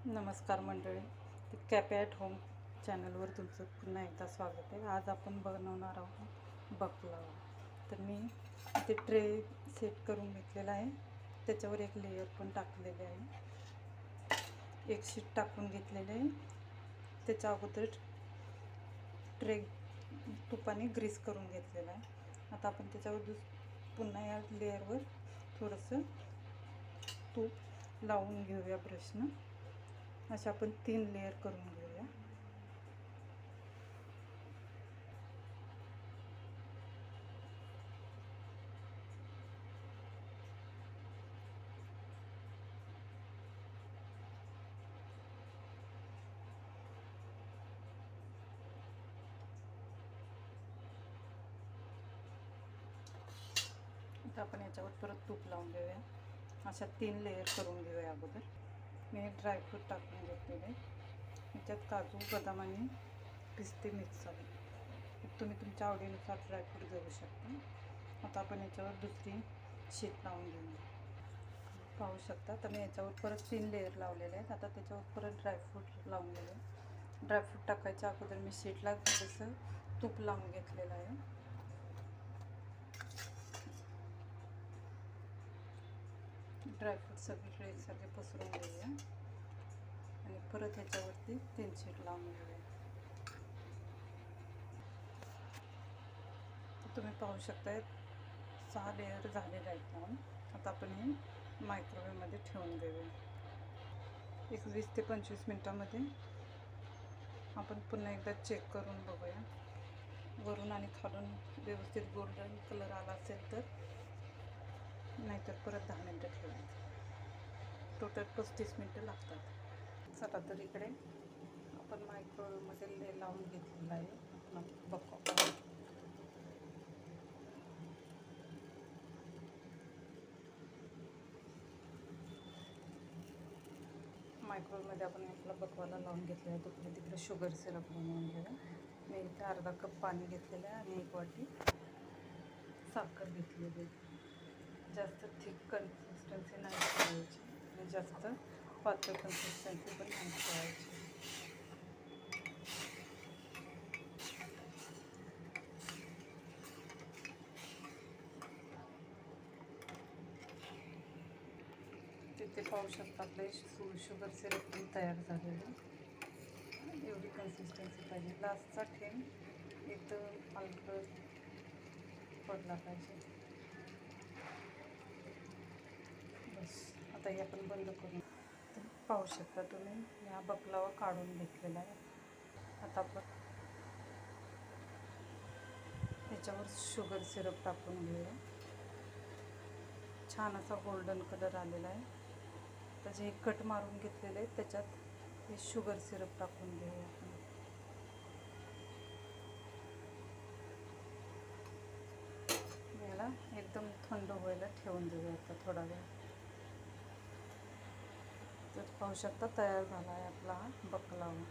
नमस्कार मंडळी, cafe at home चॅनलवर तुमचं पुन्हा एकदा स्वागत आहे. आज आपण बनवणार आहोत बकलावा. तर मी इथे ट्रे सेट करून घेतलेला आहे. त्याच्यावर एक लेयर पण टाकलेले आहे. एक शीट टाकून घेतलेले आहे. त्याच्या अगोदर ट्रे तुपाने ग्रीस करून घेतलेला आहे. आता आपण त्याच्यावर पुन्हा या लेयरवर थोडंसं तूप लावून घेऊया ब्रशनं. अशा आपण 3 लेयर करून घेऊया. आता आपण याच्यावर परत तूप लावून घेऊया. अशा 3 लेयर करून घेऊया. अगोदर मी ड्रायफ्रूट टाकून घेतलेले. याच्यात काजू, बदाम आणि पिस्ते मिक्स आहे. तुम्ही तुमच्या आवडीनुसार ड्रायफ्रूट घेऊ शकता. आता आपण याच्यावर दुसरी शीट लावून घेऊया. पाहू शकता तर मी याच्यावर परत 3 लेयर लावलेले आहेत. आता त्याच्यावर परत ड्रायफ्रूट लावून घेऊया. ड्रायफ्रूट टाकायच्या अगोदर मी शीटला थोडंसं तूप लावून घेतलेलं आहे. ड्रायफ्रूट सगळीकडे एकसारखे पसरून घेऊया आणि परत ह्याच्यावरती 3 शीट लावून घेऊया. तुम्ही पाहू शकता 6 लेयर झालेले आहेत लावून. आता आपण हे मायक्रोवेव्हमध्ये ठेवून देऊया. 20 ते 25 मिनटामध्ये आपण पुन्हा एकदा चेक करून बघूया. वरून आणि खालून व्यवस्थित गोल्डन कलर आला असेल तर, नाहीतर परत 10 मिनटं ठेवायचं. टोटल 35 मिनटं लागतात. चला तर इकडे आपण मायक्रोवेव्हमध्ये लावून घेतलेला आहे आपला बकलावा. मायक्रोवेव्हमध्ये आपण आपला बकवाला लावून घेतलेला आहे. तिकडे तिकडे शुगर सिरप बनवून घेऊया. मी इथे अर्धा कप पाणी घेतलेलं आहे आणि 1 वाटी साखर घेतलेली. जास्त थिक कन्सिस्टन्सी नाही ठेवायची आणि जास्त पातळ कन्सिस्टन्सी पण नाही ठेवायची. तिथे पाहू शकता आपले शुगर सिरप पण तयार झालेलं. एवढी कन्सिस्टन्सी पाहिजे. लास्टचा थेंब एकदम हलकं पडला पाहिजे. बस आता हे आपण बंद करून पाहू शकता तुम्ही हा बकलावा काढून घेतलेला आहे. आता आपण त्याच्यावर शुगर सिरप टाकून घेऊया. छान असा गोल्डन कलर आलेला आहे. त्याचे हे कट मारून घेतलेले आहेत. त्याच्यात हे शुगर सिरप टाकून घेऊया आपण. याला एकदम थंड व्हायला ठेवून देऊया आता थोडा वेळ. तर पाहू शकता तयार झाला आहे आपला हा बकलावा.